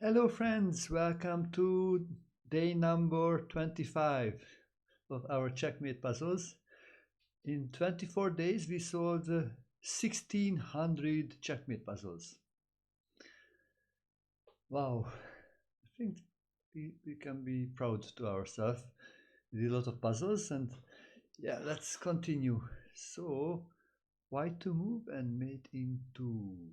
Hello, friends. Welcome to day number 25 of our Checkmate puzzles. In 24 days, we solved 1600 Checkmate puzzles. Wow, I think we can be proud to ourselves. We did a lot of puzzles, and yeah, let's continue. So, why to move and mate into?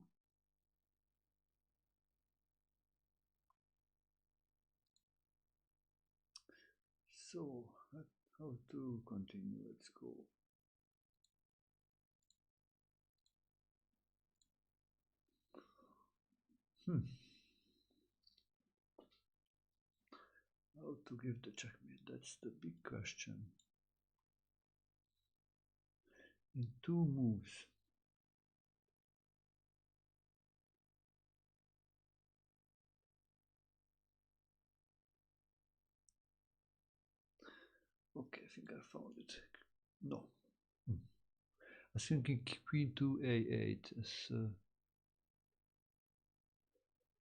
So, how to continue? Let's go. Hmm. How to give the checkmate? That's the big question. In two moves. Okay, I think I found it. No. I was thinking queen to a8 as a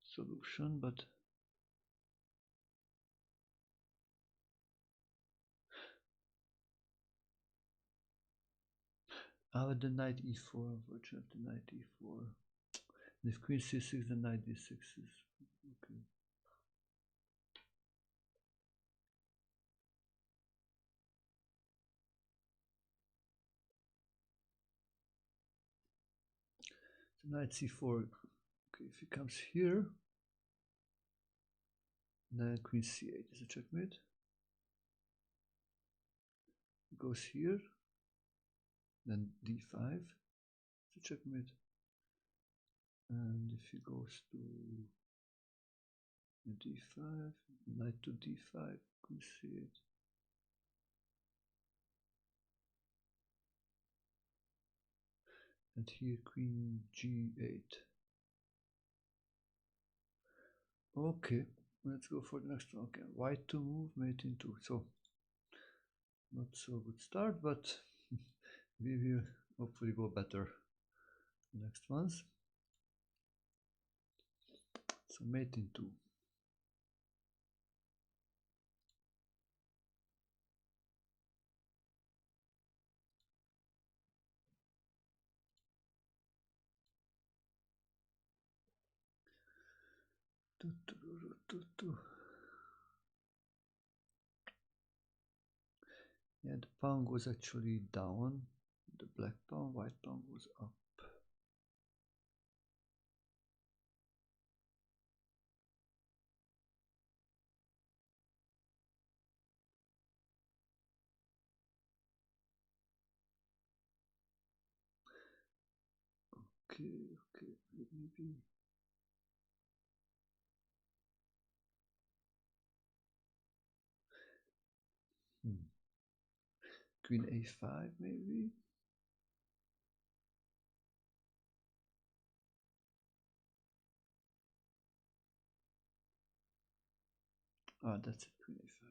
solution, but the knight e4, unfortunately, knight e4. And if queen c6, then knight d6 is okay. So knight c4. Okay, if he comes here, then queen c8 is a checkmate. He goes here, then d5 is a checkmate. And if he goes to d5, knight to d5, queen c8. And here queen g8. Okay, let's go for the next one. Okay, white to move, mate in 2. So, not so good start, but we will hopefully go better next ones. So, mate in 2. Yeah, the pawn goes actually down. The black pawn, white pawn goes up. Okay, maybe. Queen a5, maybe. Ah, that's it, queen a5.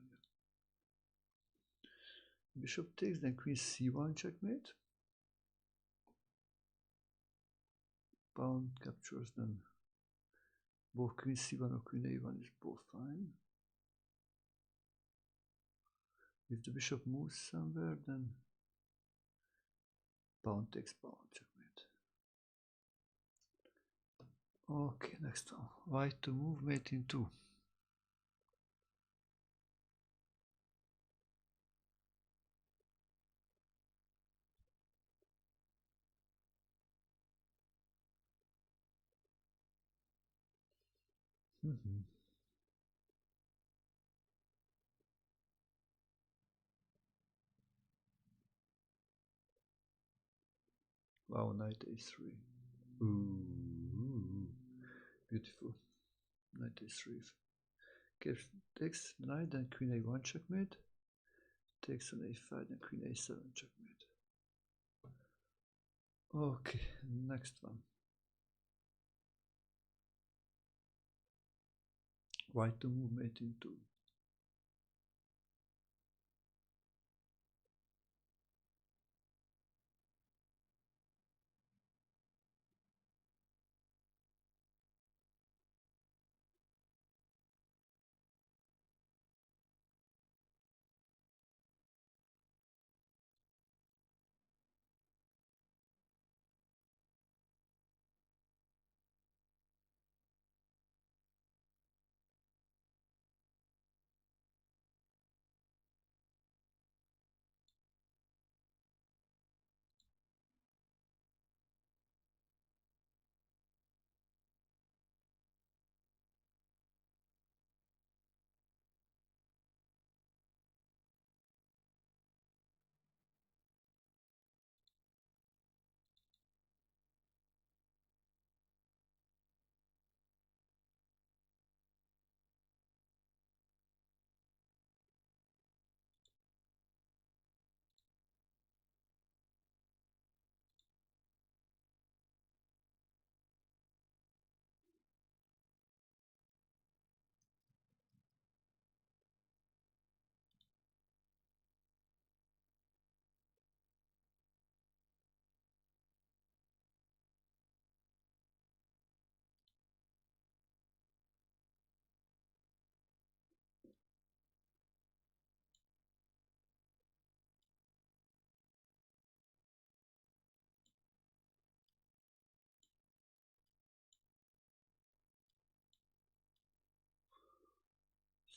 Bishop takes, then queen c1, checkmate. Pawn captures, then both queen c1 or queen a1 is both fine. If the bishop moves somewhere, then pawn takes pawn, checkmate. Okay, next one. White to move, mate in 2. Wow, knight a3. Ooh, beautiful. Knight a3. Takes the knight, then queen a1, checkmate. Takes an a5, then queen a7, checkmate. Okay, next one. White to move, mate in 2.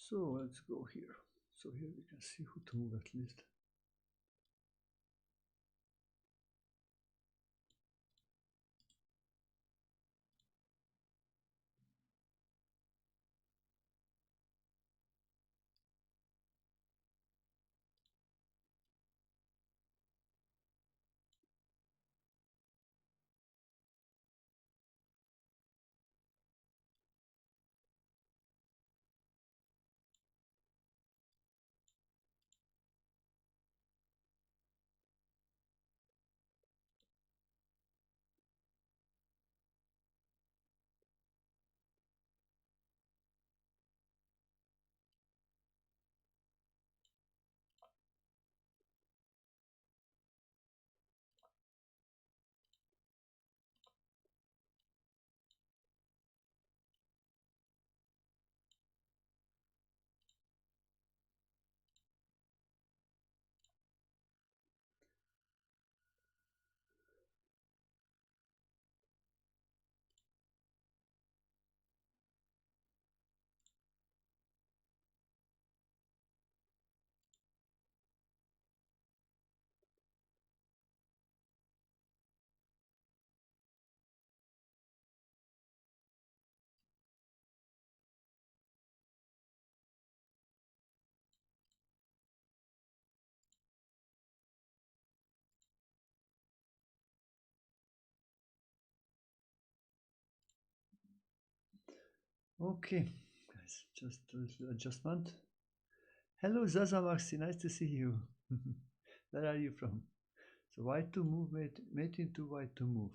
So let's go here. So here we can see who to move at least. Okay, guys, just a little adjustment. Hello, Zaza Maxi, nice to see you. Where are you from? So white to move, mate into white to move.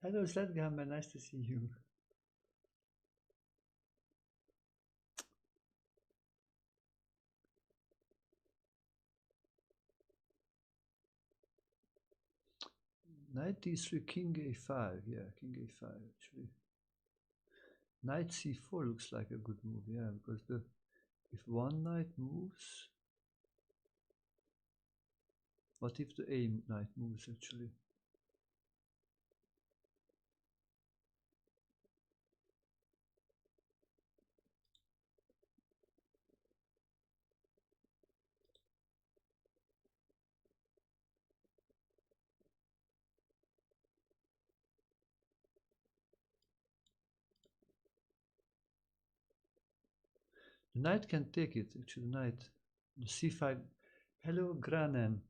Hello, Sledgehammer, nice to see you. Knight d3, king a5, yeah, king a5 actually. Knight c4 looks like a good move, yeah, because if one knight moves, what if the a knight moves actually? The knight can take it, actually, the knight. The c5. Hello, Granen.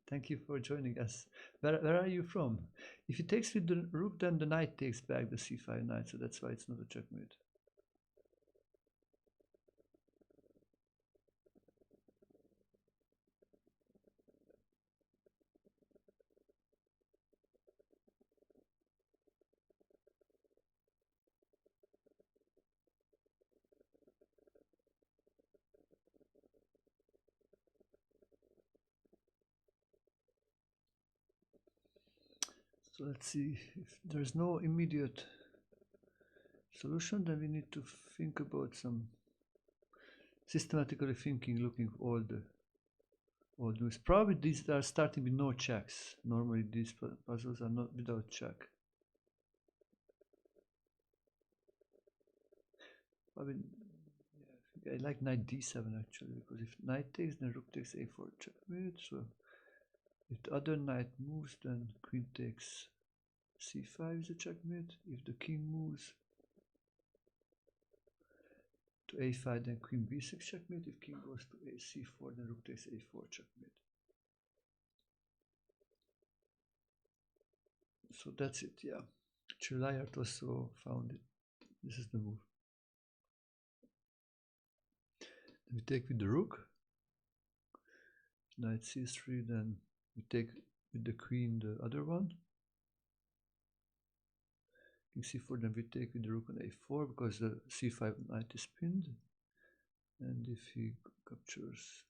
Thank you for joining us. Where are you from? If he takes with the rook, then the knight takes back the c5 knight, so that's why it's not a checkmate. So let's see, if there's no immediate solution, then we need to think about some systematically thinking, looking for all the moves. Probably these are starting with no checks. Normally these puzzles are not without check. I mean, yeah, I like knight d7 actually, because if knight takes, then rook takes a4 checkmate. So if the other knight moves, then queen takes c5 is a checkmate. If the king moves to a5, then queen b6 checkmate. If king goes to ac4, then rook takes a4 checkmate. So that's it, yeah. Chiliart also found it. This is the move. Then we take with the rook. Knight c3, then we take with the queen the other one. King c4, then we take with the rook on a4 because the c5 knight is pinned. And if he captures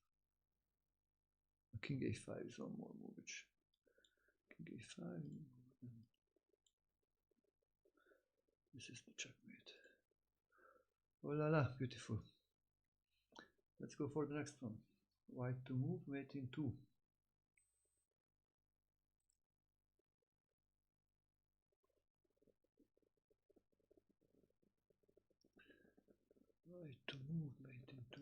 king a5 is one more move, which king a5. This is the checkmate. Oh la la, beautiful. Let's go for the next one. White to move, mate in 2. White to move, mate in 2.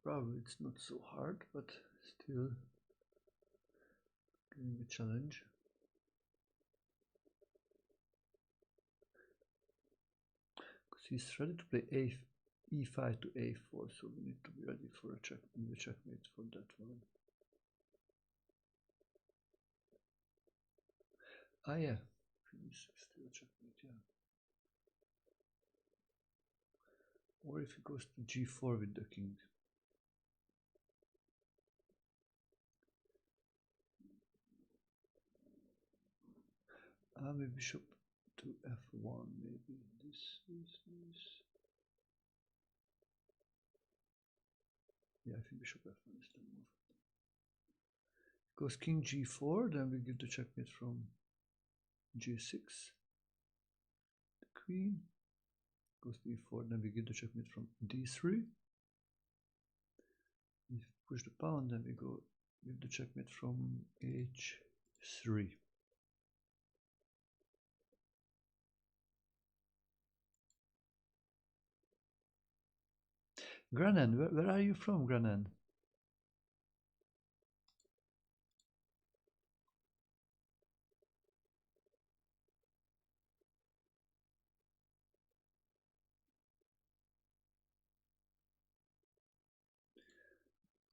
Probably it's not so hard, but still giving a challenge. Because he's ready to play e5 to a4, so we need to be ready for a checkmate for that one. Ah yeah, still checkmate, yeah. Or if he goes to g4 with the king. Maybe bishop to f1, maybe this. Yeah, I think bishop f1 is the move. Goes king g4, then we give the checkmate from g6. The queen goes to e4, then we give the checkmate from d3. If we push the pawn, then we go give the checkmate from h3. Granan, where are you from, Granan?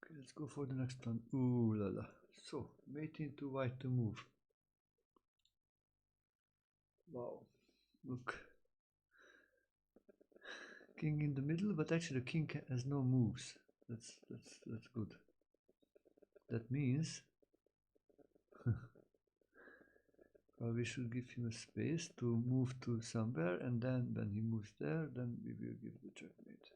Okay, let's go for the next one. Ooh la la. So, mate into white to move. Wow. Look. King in the middle, but actually the king has no moves. That's good. That means we should give him a space to move to somewhere, and then when he moves there, then we will give the checkmate.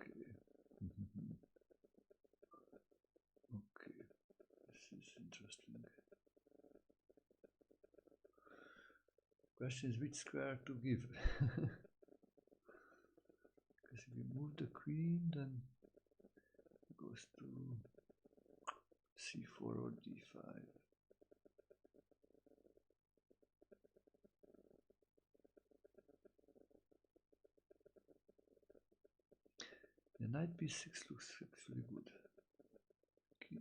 Okay. interesting. Question is which square to give. Because if we move the queen, then it goes to c4 or d5. The knight b6 looks actually good.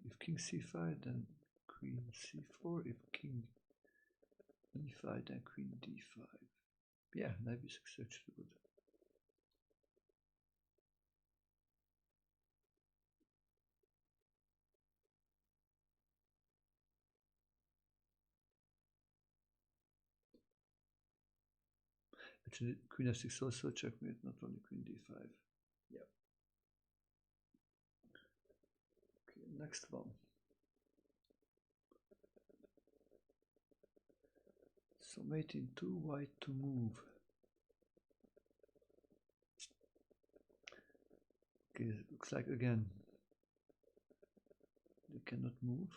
If king c5, then queen c4. If king e5, then queen d5. Yeah, knight b6 is actually good. Actually, queen f6 also checkmate, not only queen d5. Yeah. Okay, next one. So mate in 2, white to move. Okay, looks like again they cannot move.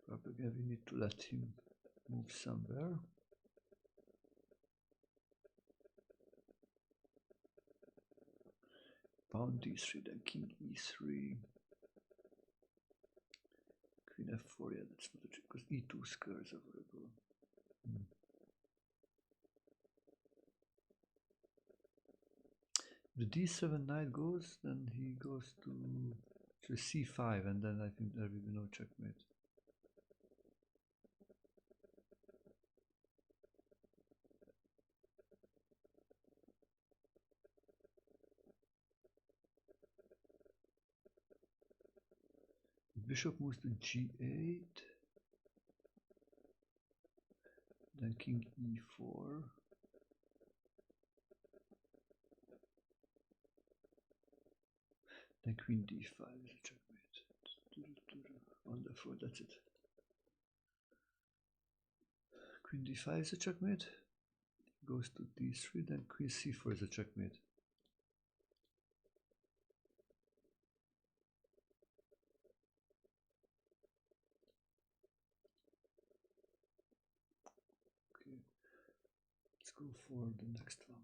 Probably again we need to let him move somewhere. Pawn d3, then king e3. Queen f4, yeah, that's not a trick, because e2 square is available. The d7 knight goes, then he goes to c5, and then I think there will be no checkmate. Bishop moves to g8, then king e4. Then queen d5 is a checkmate. Wonderful, that's it. Queen d5 is a checkmate. Goes to d3, then queen c4 is a checkmate. Okay, let's go for the next one.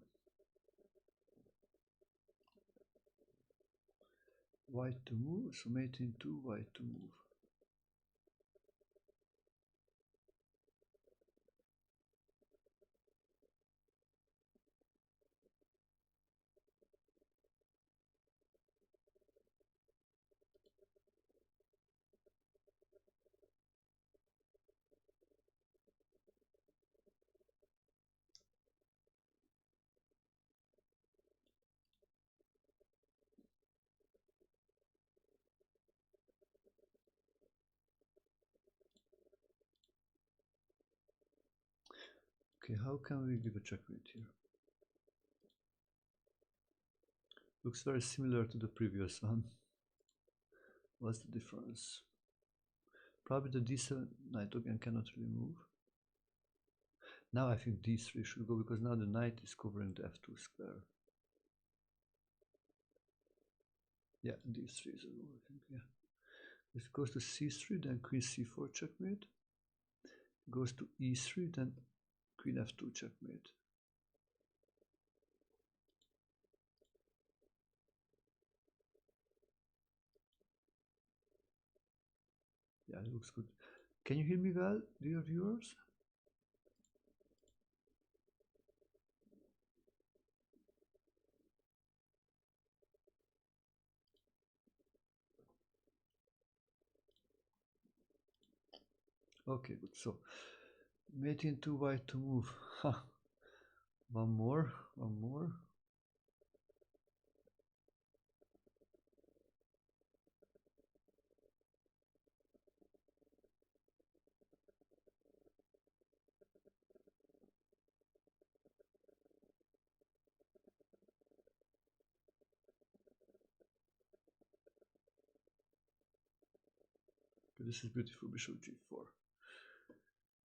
White to move, so mate in 2, white to move. Okay, how can we give a checkmate here? Looks very similar to the previous one. What's the difference? Probably the d7 knight again cannot really move. Now I think d3 should go, because now the knight is covering the f2 square. Yeah, d3 is a go, I think, yeah. It goes to c3, then queen c4 checkmate. It goes to e3, then queen f2 checkmate. Yeah, it looks good. Can you hear me well, dear viewers? Okay, good. So, mate in 2, white to move. One more. Okay, this is beautiful, bishop g4.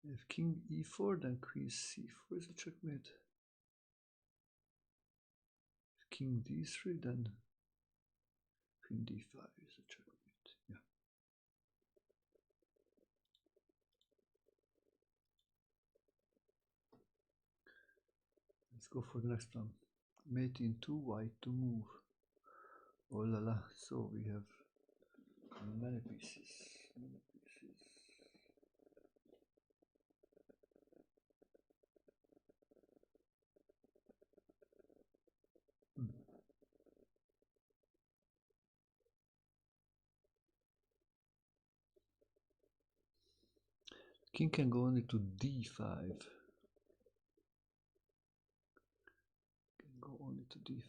If king e4, then queen c4 is a checkmate. king d3, then queen d5 is a checkmate. Yeah. Let's go for the next one. Mate in 2, white to move. Oh la la, so we have many pieces. King can go only to d5. Can go only to d5.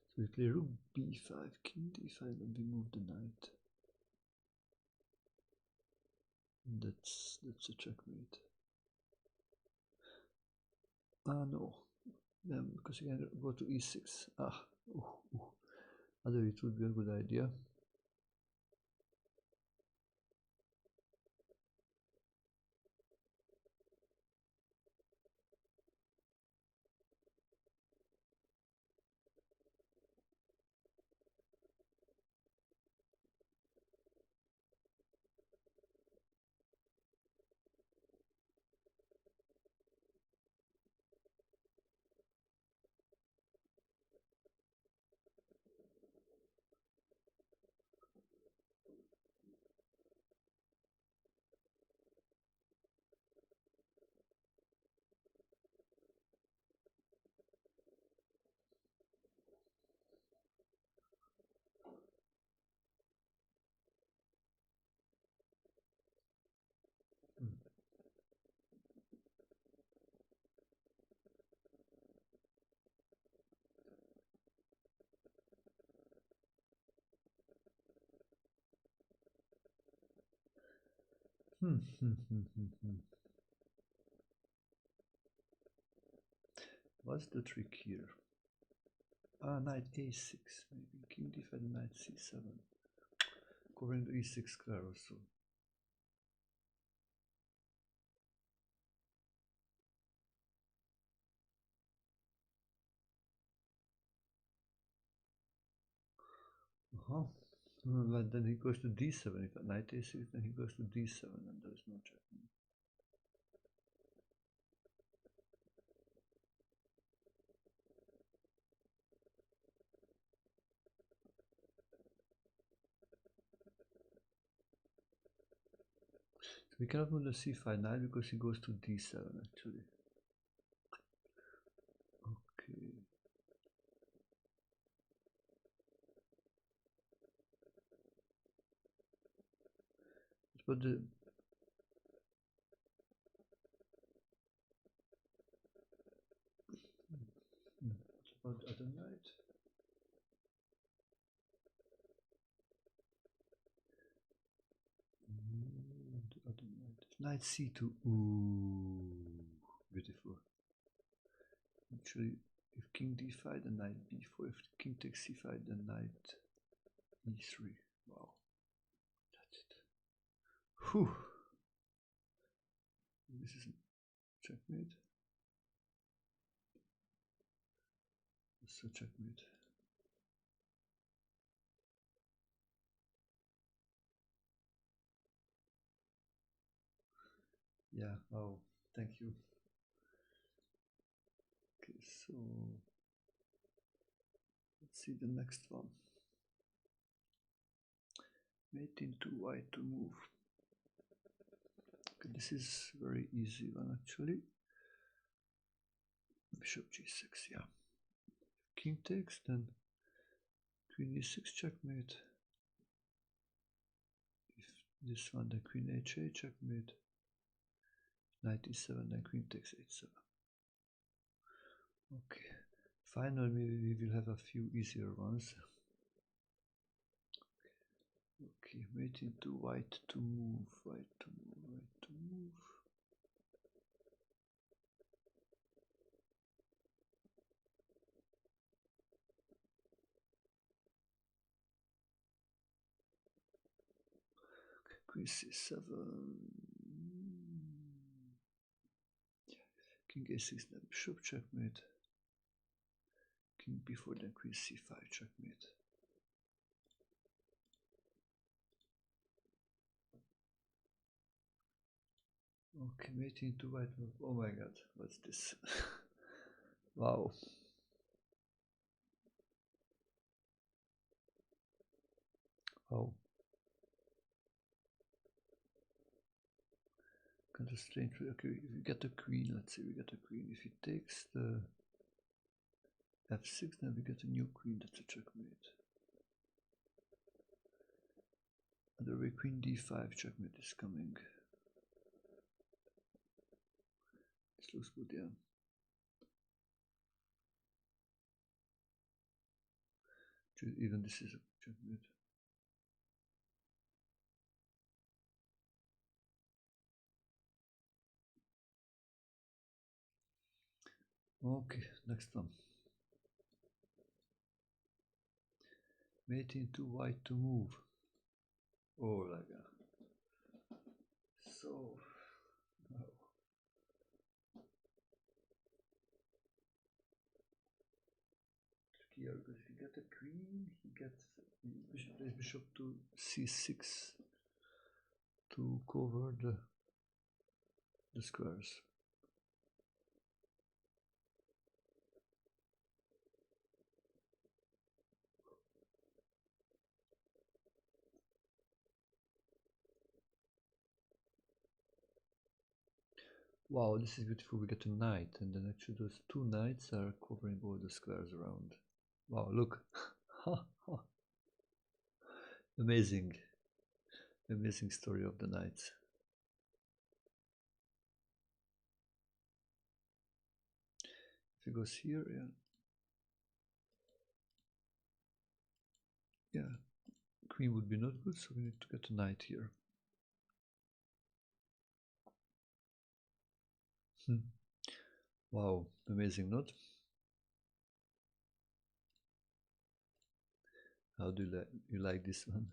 So we play rook b5, king d5, and we move the knight. That's a checkmate. Ah no, because you can go to e6. Ah, other it would be a good idea. What's the trick here? Ah, knight a6, maybe king d5, knight c7. Covering the e6 square also. But then he goes to d7. If knight a6, then he goes to d7, and there's no checkmate. So we cannot move the c5 knight because he goes to d7 actually. Okay. But the what about the other knight? The other knight. Knight c2. Ooh, beautiful. Actually, if king d5, then knight b4. If king takes c5, then knight e3. Wow, that's it. Whew. This is checkmate. It's a checkmate. Yeah, oh, thank you. Okay, so let's see the next one. Mate into white to move. Okay, this is very easy one actually. Bishop g6, yeah. King takes, then queen e6 checkmate. If this one, then queen h8 checkmate. Knight e7, then queen takes h7. Okay, finally we will have a few easier ones. Okay, mate into white to move, white to move, white to move. Queen c7. King a6, then bishop checkmate. King b4, then queen c5 checkmate. Okay, mate into white move. Oh my god, what's this? Wow. Oh. Kind of strange. Okay, if we get a queen, let's say we get a queen. If he takes the f6, then we get a new queen. That's a checkmate. Other way, queen d5 checkmate is coming. This looks good, yeah. Even this is a checkmate. Okay, next one. Mate into white to move. Oh, like that. So, no. Here, because if you get a queen, he gets bishop to c6 to cover the squares. Wow, this is beautiful. We get a knight, and then actually those two knights are covering all the squares around. Wow, look. Amazing. Amazing story of the knights. If he goes here, yeah. Yeah, queen would be not good, so we need to get a knight here. Wow, amazing, not? How do you like this one?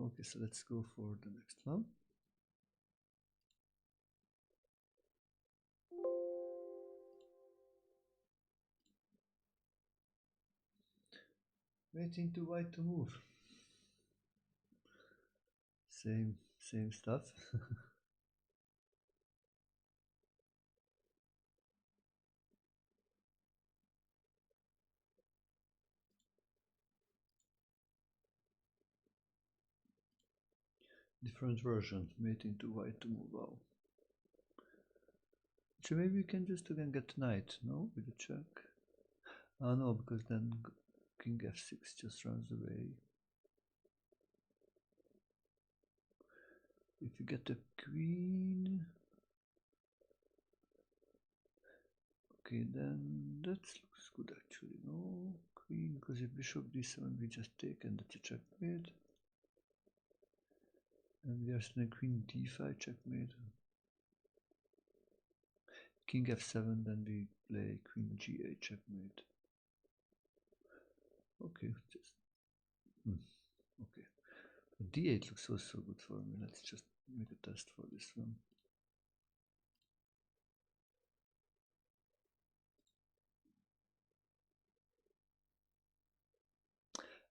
Okay, so let's go for the next one. Waiting to white to move. Same stuff. Different version. Mate into white to move. Wow. So maybe we can just again get knight, no? With a check. Ah, no, because then king f6 just runs away. If you get a queen, okay, then that looks good actually. No queen, because if bishop d7 we just take, and that's a checkmate. And we are still in queen d5 checkmate. King f7, then we play queen g8 checkmate. Okay, just okay. But d8 looks so good for me. Let's just make a test for this one.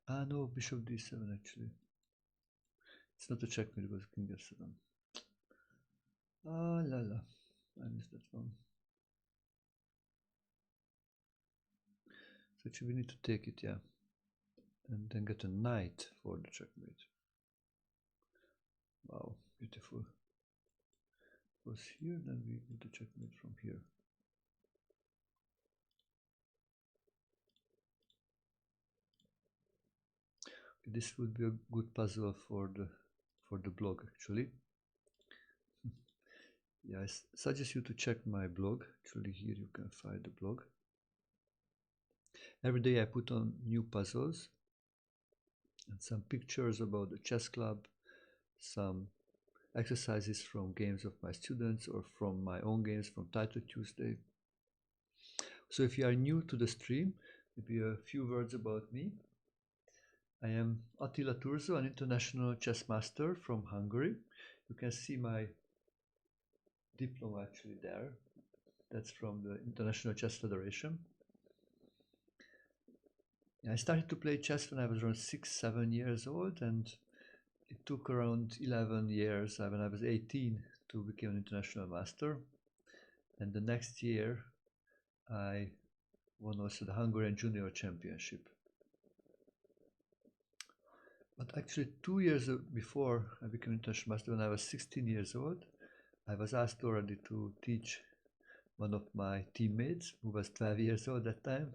Ah no, bishop d7 actually. It's not a checkmate, it was king f7. Ah la la, I missed that one. So actually we need to take it, yeah. And then get a knight for the checkmate. Wow, beautiful. Goes here, then we get the checkmate from here. Okay, this would be a good puzzle for the blog actually. Yeah, I suggest you to check my blog. Actually, here you can find the blog. Every day I put on new puzzles and some pictures about the chess club, some exercises from games of my students or from my own games from Title Tuesday. So if you are new to the stream, maybe a few words about me. I am Attila Turzo, an international chess master from Hungary. You can see my diploma actually there. That's from the International Chess Federation. I started to play chess when I was around 6-7 years old, and it took around 11 years when I was 18 to become an international master. And the next year I won also the Hungarian Junior Championship. But actually 2 years before I became international master, when I was 16 years old, I was asked already to teach one of my teammates who was 12 years old at that time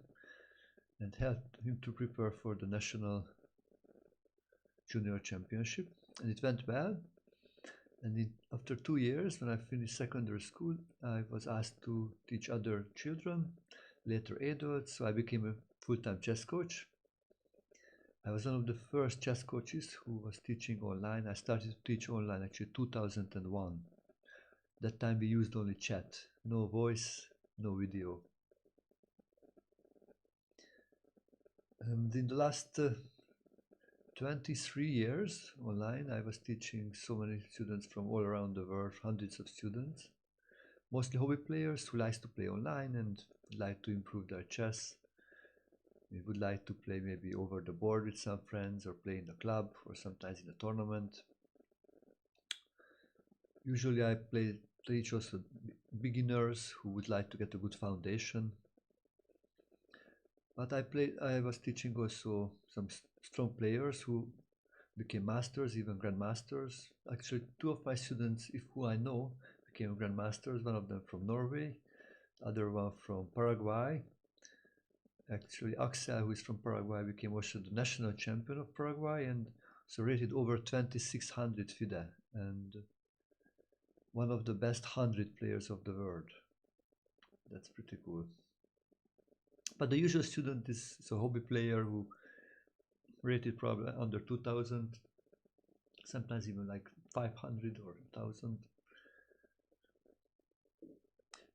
and helped him to prepare for the national junior championship. And it went well. And after 2 years, when I finished secondary school, I was asked to teach other children, later adults, so I became a full-time chess coach. I was one of the first chess coaches who was teaching online. I started to teach online actually 2001. That time we used only chat, no voice, no video. And in the last 23 years online, I was teaching so many students from all around the world, hundreds of students, mostly hobby players who like to play online and like to improve their chess. We would like to play maybe over the board with some friends or play in a club or sometimes in a tournament. Usually I teach also beginners who would like to get a good foundation. But I was teaching also some strong players who became masters, even grandmasters. Actually, two of my students, who I know, became grandmasters. One of them from Norway, the other one from Paraguay. Actually, Axel, who is from Paraguay, became also the national champion of Paraguay and so rated over 2600 FIDE and one of the best 100 players of the world. That's pretty cool. But the usual student is a hobby player who rated probably under 2000, sometimes even like 500 or 1000.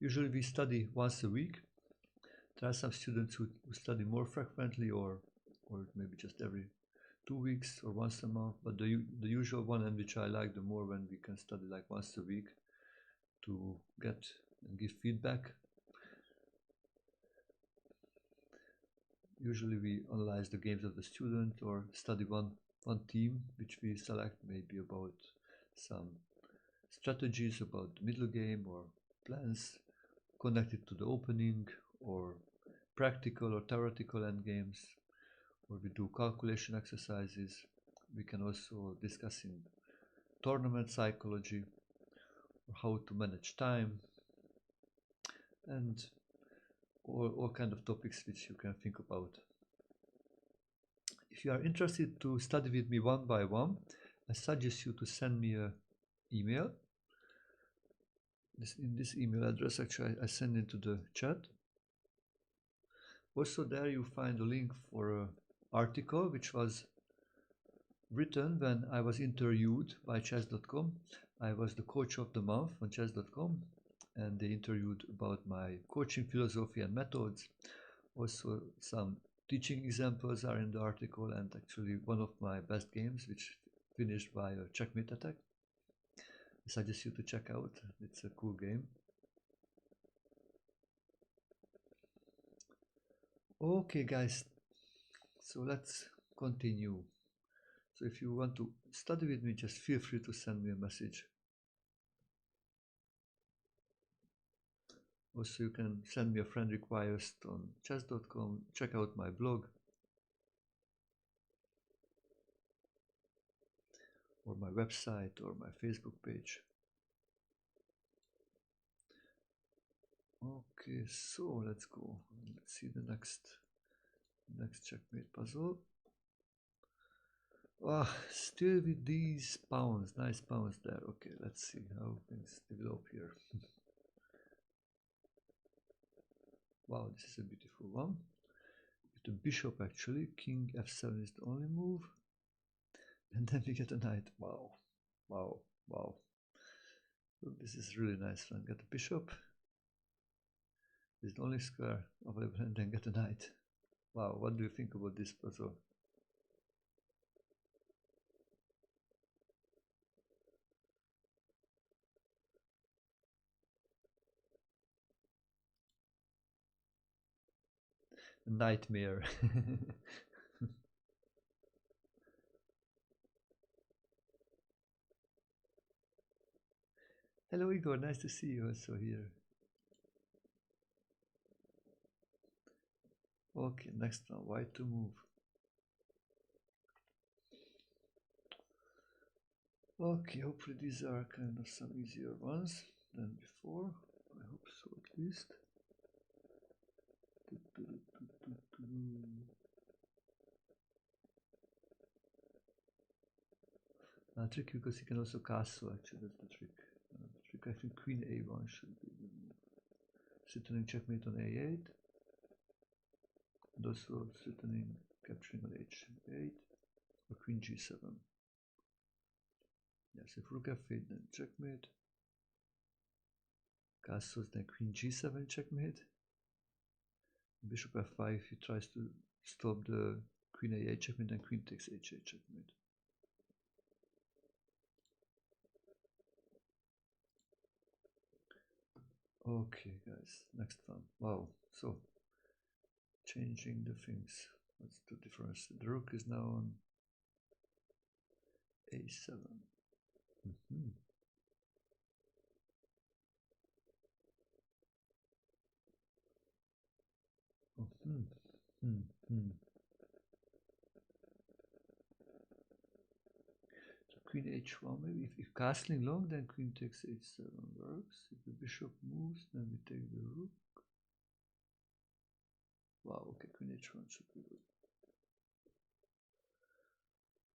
Usually we study once a week. There are some students who study more frequently or maybe just every 2 weeks or once a month, but the usual one, and which I like the more, when we can study like once a week to get and give feedback. Usually we analyze the games of the student or study one team which we select, maybe about some strategies about the middle game or plans connected to the opening or practical or theoretical endgames, or we do calculation exercises. We can also discuss in tournament psychology or how to manage time and all kind of topics which you can think about. If you are interested to study with me one by one, I suggest you to send me an email. In this email address, actually, I send into the chat. Also there you find a link for an article which was written when I was interviewed by chess.com. I was the coach of the month on chess.com, and they interviewed about my coaching philosophy and methods. Also some teaching examples are in the article, and actually one of my best games, which finished by a checkmate attack. I suggest you to check out. It's a cool game. Okay guys, so let's continue. So if you want to study with me, just feel free to send me a message. Also, you can send me a friend request on chess.com, check out my blog, or my website, or my Facebook page. Okay, so let's go. Let's see the next checkmate puzzle. Still with these pawns, nice pawns there. Okay, let's see how things develop here. Wow, this is a beautiful one. With the bishop actually, king f7 is the only move. And then we get a knight. Wow, wow, wow. So this is really nice one. Get the bishop. This is the only square available and then get a knight. Wow, what do you think about this puzzle? A nightmare. Hello Igor, nice to see you also here. Okay, next one, white to move. Okay, hopefully these are kind of some easier ones than before. I hope so at least. Tricky because he can also castle actually, that's the trick. I think queen a1 should be the move. Threatening checkmate on a8. And also threatening capturing on h8 or queen g7. Yes, if rook f8 then checkmate. Castles then queen g7 checkmate. Bishop f5 he tries to stop the queen a8 checkmate and queen takes h8 checkmate. Okay guys, next one. Wow, so changing the things. What's the difference? The rook is now on a7. So queen h1 maybe. If castling long, then queen takes h7 works. If the bishop moves, then we take the rook. Wow, okay, queen h1 should be good.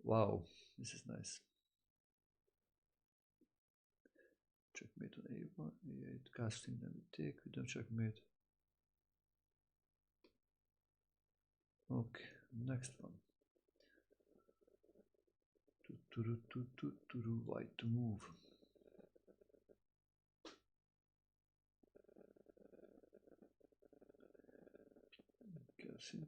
Wow, this is nice. Checkmate on a1, a8, casting, then we take, we don't checkmate. Okay, next one. White to move. Casting.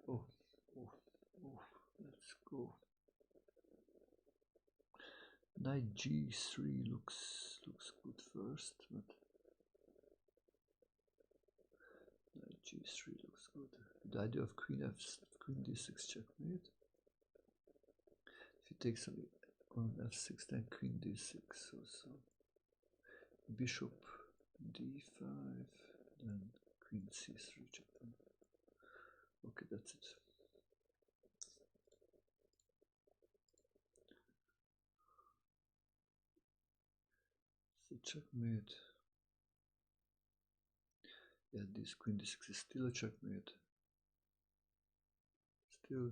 Oh, let's go. Knight g3 looks good first, but knight g3 looks good. The idea of queen d6 checkmate. If he takes on f6, then queen d6 also. Bishop d5, then queen c3 checkmate. Okay, that's it. So checkmate. Yeah, this queen d6 is still a checkmate. Still.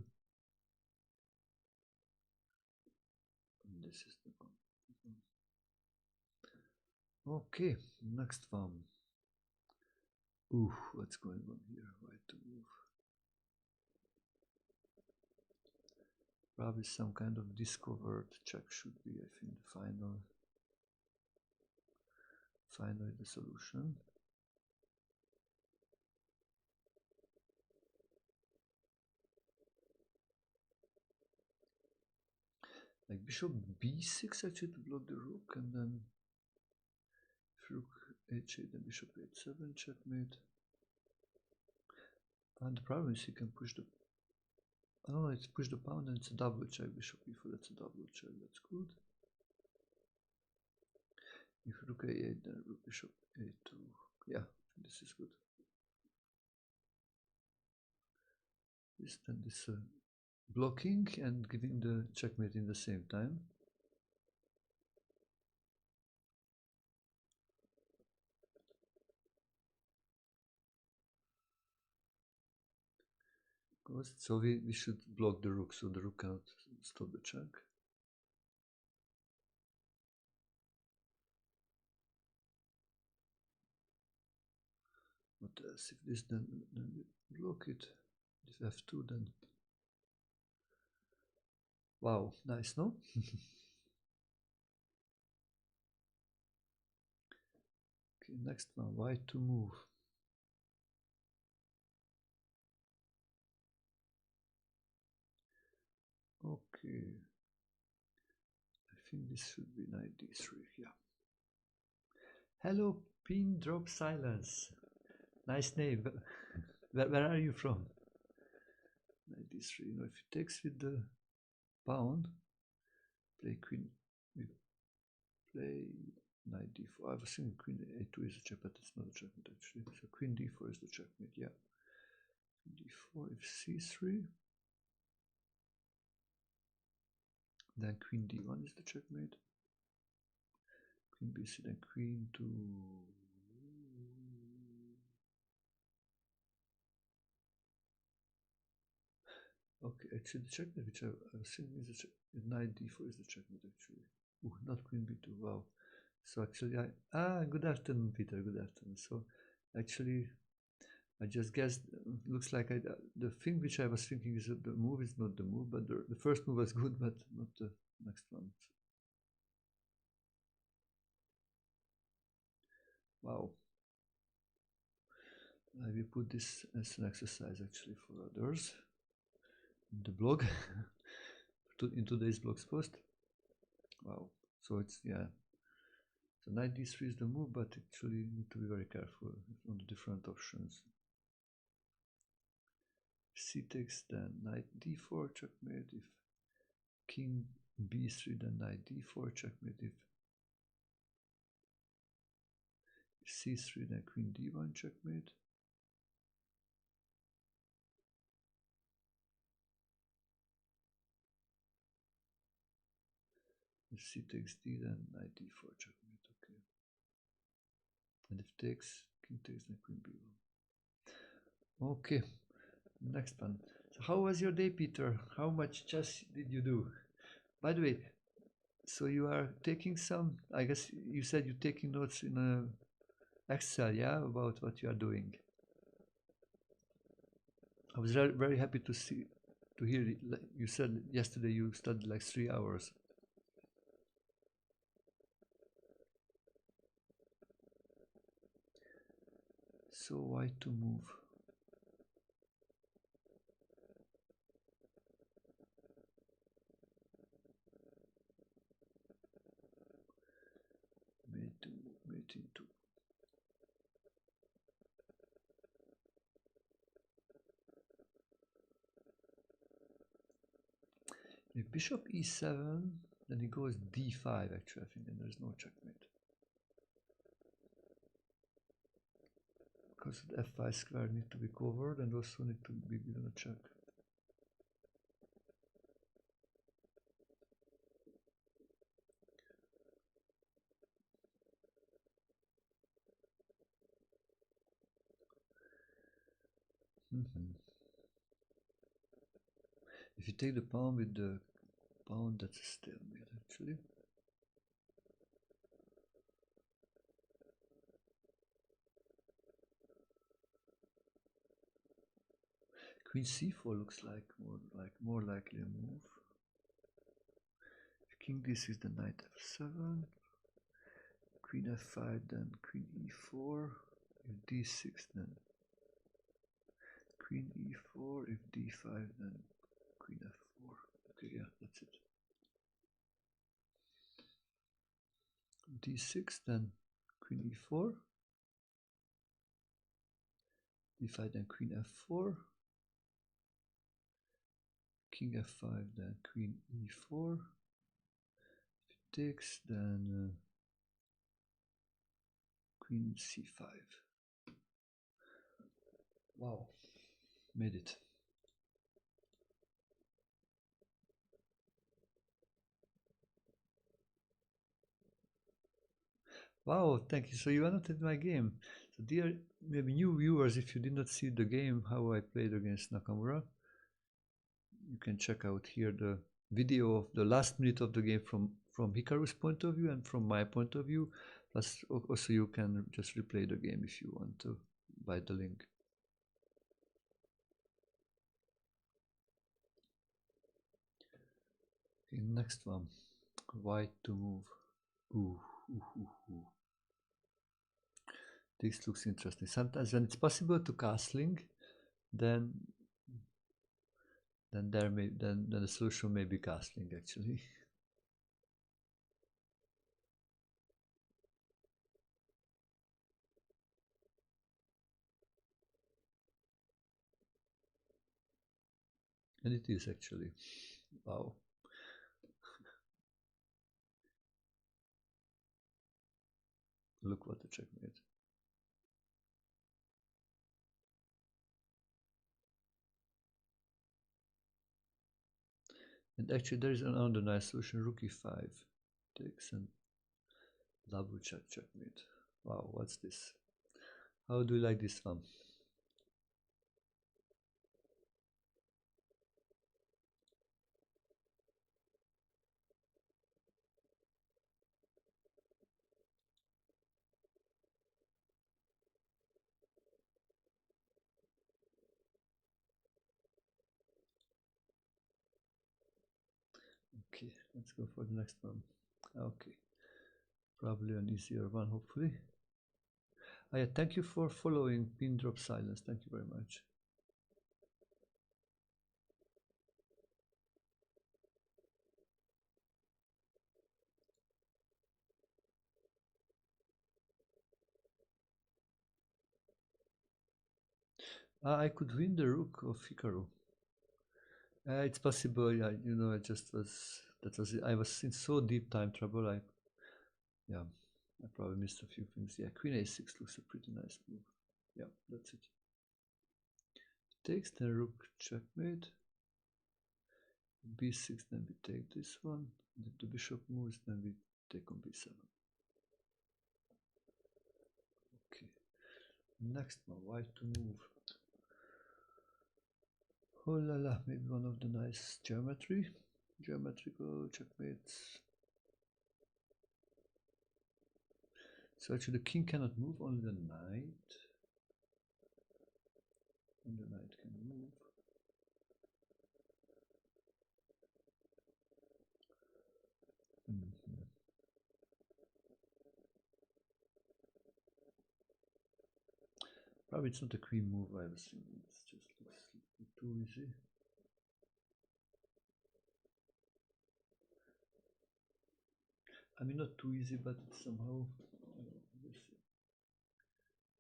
And this is the one. Okay, next one. Ooh, what's going on here? White to move. Probably some kind of discovered check should be, I think, the finally the solution. Like bishop b6 actually to block the rook, and then if rook h8, then bishop h7 checkmate. And the problem is you can push the, I don't know, it's push the pawn and it's a double check. Bishop e4, that's a double check, that's good. If rook a8, then rook bishop a2. Yeah, this is good. This then this blocking and giving the checkmate in the same time. So we should block the rook, so the rook cannot stop the check. What else? If this, then we block it. If f2, then wow, nice, no? Okay, next one, white to move. Okay, I think this should be knight d3, yeah. Hello, pin drop silence. Nice name. Where are you from? Knight d3. You know, if he takes with the pawn, play queen. We play knight d4. I was thinking queen a2 is a check, but it's not a checkmate actually. So queen d4 is the checkmate. Yeah. d4 if c3. Then queen d1 is the checkmate. Queen b3, then queen to. Okay, actually the checkmate which I was thinking is knight d4 is the checkmate actually. Ooh, not queen b2. Wow. So actually good afternoon, Peter. Good afternoon. So actually I just guessed. Looks like the thing which I was thinking is that the move is not the move, but the first move was good, but not the next one. Wow. I will put this as an exercise actually for others in the blog, in today's blog post. Wow. So it's, yeah. So knight d3 is the move, but actually you need to be very careful on the different options. C takes, then knight d4 checkmate. If king b3, then knight d4 checkmate. If c3, then queen d1 checkmate. If c takes d, then knight d4 checkmate. Okay. And if takes, king takes, then queen b1. Okay. Next one. So how was your day, Peter? How much chess did you do? By the way, so you are taking some, I guess you said you're taking notes in Excel, yeah, about what you are doing. I was very happy to hear it. You said yesterday you studied like 3 hours. So why to move? Mate into. If bishop e7, then he goes d5 actually, I think, and there's no checkmate. Because the f5 square need to be covered and also need to be given a check. If you take the pawn with the pawn, that's a stalemate actually. Queen c4 looks like more likely a move. If king d6, then knight f7. Queen f5, then queen e4. If d6, then queen e4. If d5, then queen f4. Okay, yeah, that's it. d6, then queen e4. d5, then queen f4. King f5, then queen e4. If it takes, then queen c5. Wow, made it. Wow, thank you. So you annotated my game. So dear, maybe new viewers, if you did not see the game, how I played against Nakamura, you can check out here the video of the last minute of the game from Hikaru's point of view and from my point of view. Plus, also you can just replay the game if you want to by the link. Okay, next one, white to move. Ooh, ooh, ooh, ooh. This looks interesting. Sometimes when it's possible to castling, then then the solution may be castling actually. And it is actually. Wow. Look what a checkmate. And actually there is another nice solution, rook e5 takes and double checkmate. Wow, what's this? How do you like this one? Okay, let's go for the next one. Okay, probably an easier one, hopefully. Oh yeah, thank you for following Pin Drop Silence. Thank you very much. I could win the rook of Hikaru. It's possible. Yeah, you know, I just was. That was it. I was in so deep time trouble. Yeah, I probably missed a few things. Yeah, Queen A6 looks a pretty nice move. Yeah, that's it. Takes then rook checkmate. B6, then we take this one. If the bishop moves, then we take on B7. Okay. Next one, white to move. Oh la la, maybe one of the nice geometrical checkmates. So actually the king cannot move, only the knight. And the knight can move. Probably it's not a queen move, I was thinking. It just looks too easy. I mean, not too easy, but it's somehow.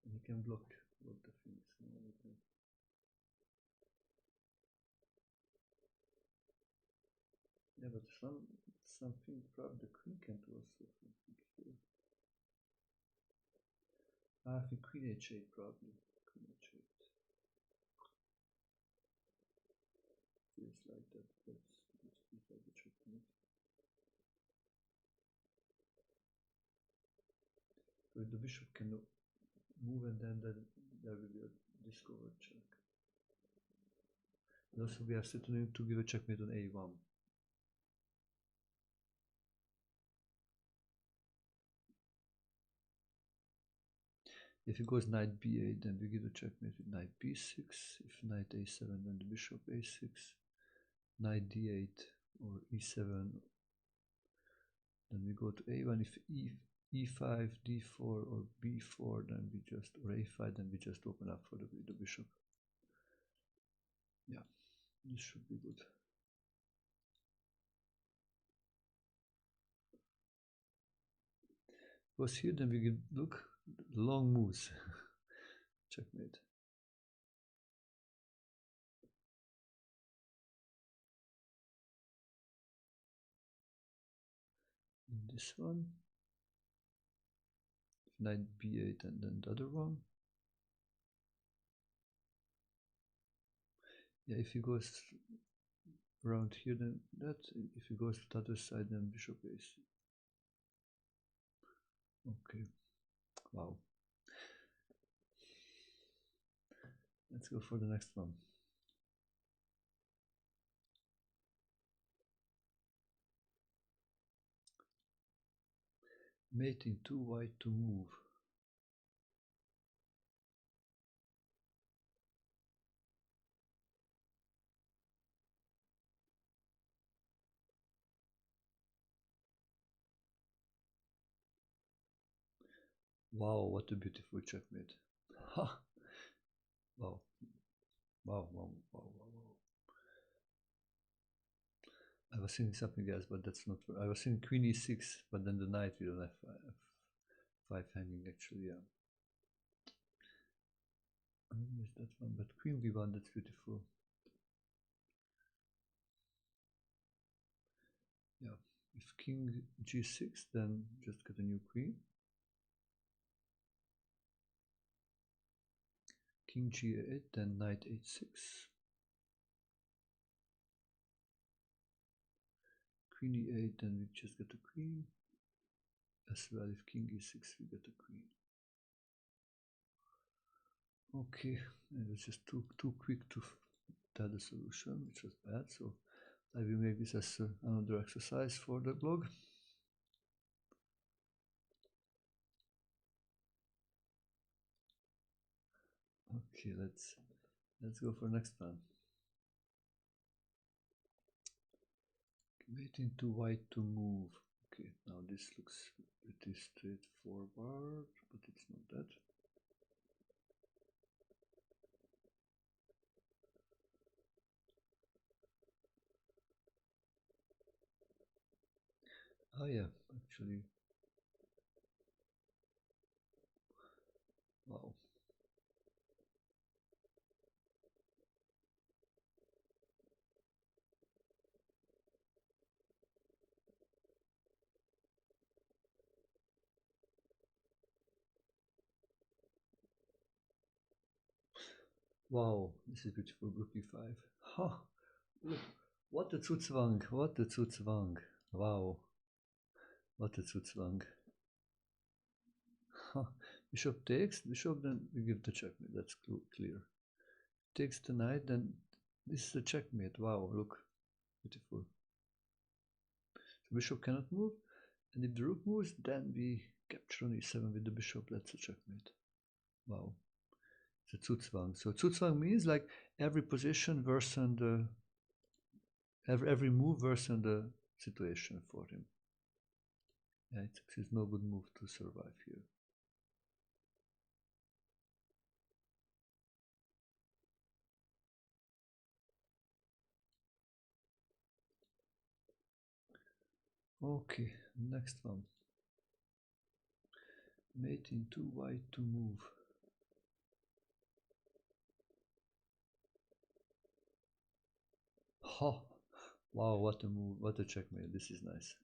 And you can block the things. Yeah, but something probably the queen can't also. I think queen h8 probably. Queen h8. Feels like that. Let's feels like the checkmate. So the bishop can move and then there will be a discovered check. And also we are threatening to give a checkmate on a1. If he goes knight b8, then we give a checkmate with knight b6. If knight a7, then the bishop a6. Knight d8 or e7. Then we go to a1. If e5, d4 or b4, then we just, or a5, then we just open up for the bishop. Yeah, this should be good. Because here then we can look long moves. Checkmate. And this one. Knight b8 and then the other one. Yeah, if he goes around here, then that. If he goes to the other side, then bishop a6. Okay, wow. Let's go for the next one. Mate in 2 white to move. Wow, what a beautiful checkmate. Ha! Wow. Wow, wow, wow, wow, wow. I was thinking something else, but that's not. I was thinking queen e6, but then the knight with an f5 hanging actually, yeah. I missed that one, but queen b1, that's beautiful. Yeah, if king g6, then just get a new queen. King g8, then knight h6. Queen e8, then we just get a queen. As well, if king e6, we get a queen. Okay, it was just too quick to tell the solution, which was bad. So I will make this as another exercise for the blog. Okay, let's go for next one. Waiting to white to move. Okay, now this looks pretty straightforward, but it's not that. Oh yeah, actually. Wow. Wow, this is beautiful. Rook e5. Ha! Look, what a Zuzwang! What a Zuzwang! Wow. What a Zuzwang. Ha! Bishop takes, bishop, then we give the checkmate. That's clear. Takes the knight, then this is a checkmate. Wow, look. Beautiful. So bishop cannot move, and if the rook moves, then we capture on e7 with the bishop. That's a checkmate. Wow. It's a Zuzwang. So Zuzwang means like every position worsen the every move worsen the situation for him. Yeah, it's no good move to survive here. Okay, next one. Mate in 2 white to move. Ha! Wow, what a move, what a checkmate. This is nice.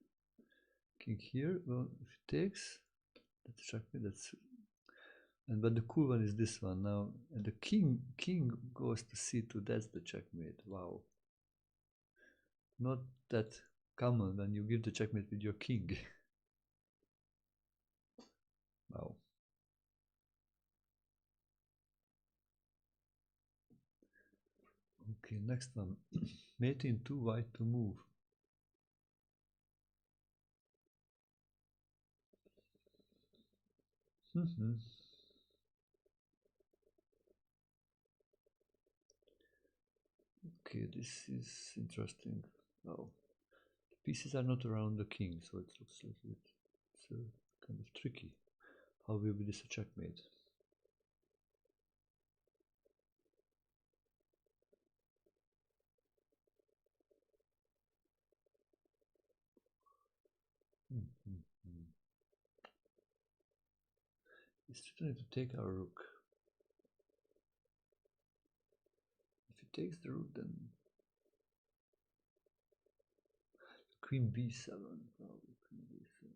King here, well, if it takes, that's checkmate, that's. And but the cool one is this one now, and the king goes to c2. That's the checkmate. Wow, not that common when you give the checkmate with your king. Wow. Okay, next one. Mate in 2 white to move. Okay, this is interesting. Oh, the pieces are not around the king, so it looks like it's kind of tricky. How will be this a checkmate? He's trying to take our rook. If he takes the rook, then queen b7. Probably queen b7.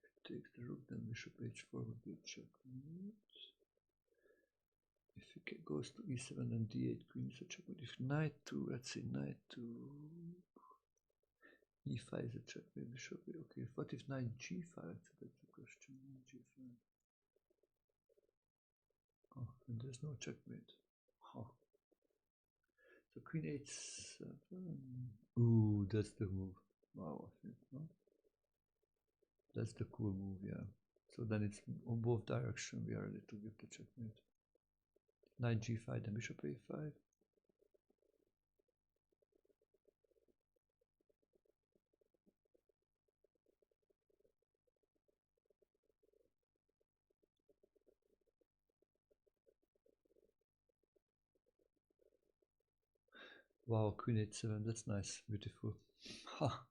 If he takes the rook, then bishop h4 would be a checkmate. If it goes to e7, then d8, queen is a checkmate. If knight to, let's see, knight to e5 is a checkmate, bishop. Okay, what if knight g5? That's the question. Knight g5. Oh, and there's no checkmate. Oh. So queen h7. Ooh, that's the move. Wow, I think, no? That's the cool move, yeah. So then it's on both directions. We are ready to give the checkmate. Knight g5, then bishop a5. Wow, queen h7, that's nice, beautiful. Ha!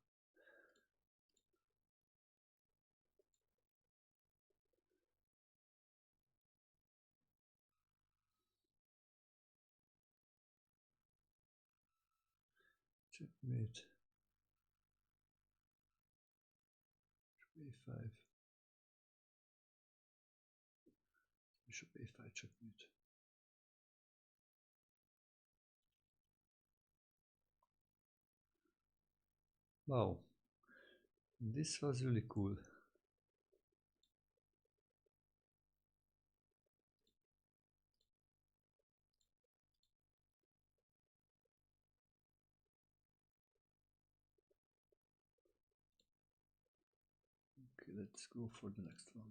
Checkmate. A5. Bishop a5, checkmate. Wow, this was really cool. Okay, let's go for the next one.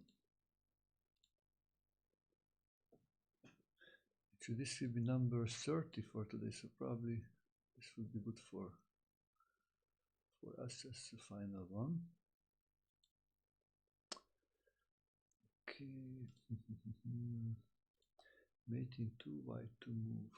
Actually, this will be number 30 for today, so probably this would be good for us as the final one. Okay. Mate in 2, white to move.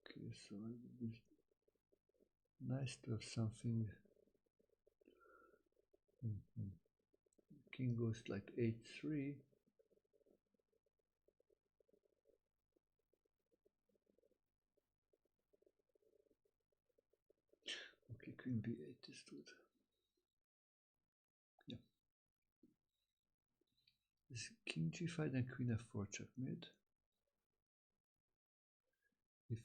Okay, so it would be nice to have something. King goes like h3. Okay, queen b8 is good. Yeah. This king g5 and queen f4 checkmate. If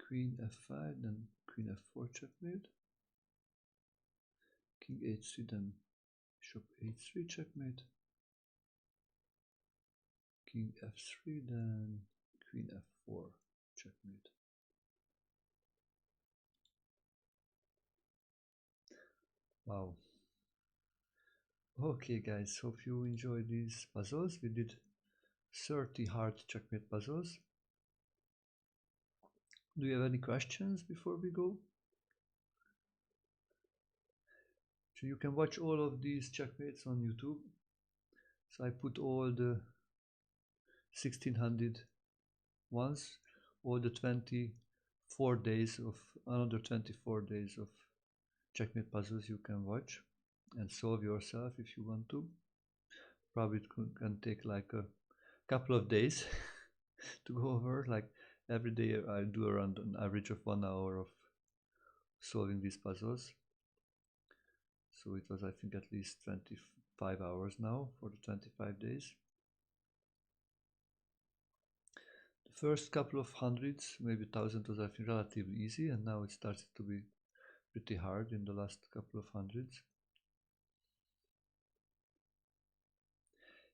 queen f5, then queen f4 checkmate. King h3, then bishop h3 checkmate. King f3, then queen f4 checkmate. Wow. Okay guys, hope you enjoyed these puzzles. We did 30 hard checkmate puzzles. Do you have any questions before we go? So you can watch all of these checkmates on YouTube. So I put all the 1600 ones, all the 24 days of another 24 days of checkmate puzzles you can watch and solve yourself if you want to. Probably it can take like a couple of days to go over. Like every day I do around an average of 1 hour of solving these puzzles. So it was, I think, at least 25 hours now for the 25 days. The first couple of hundreds, maybe 1,000 was, I think, relatively easy, and now it started to be pretty hard in the last couple of hundreds.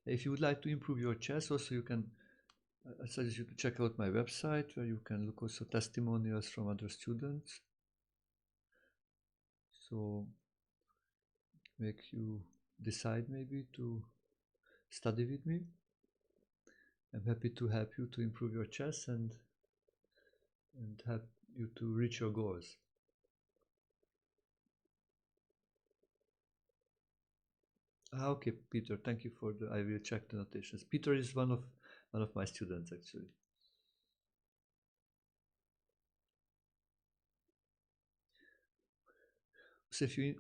If you would like to improve your chess, also you can, I suggest you to check out my website where you can look also testimonials from other students. So make you decide maybe to study with me. I'm happy to help you to improve your chess and help you to reach your goals. Okay, Peter, thank you for the, I will check the notations. Peter is one of my students actually. So if you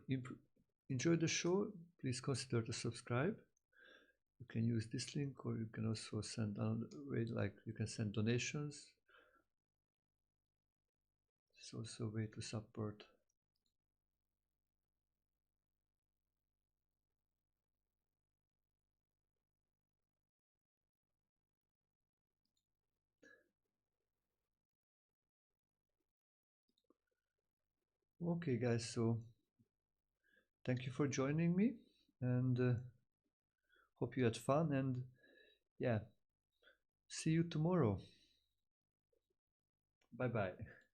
enjoyed the show, please consider to subscribe. you can use this link, or you can also send another way, like you can send donations. It's also a way to support. Okay, guys, so thank you for joining me, and hope you had fun, and yeah, see you tomorrow. Bye bye.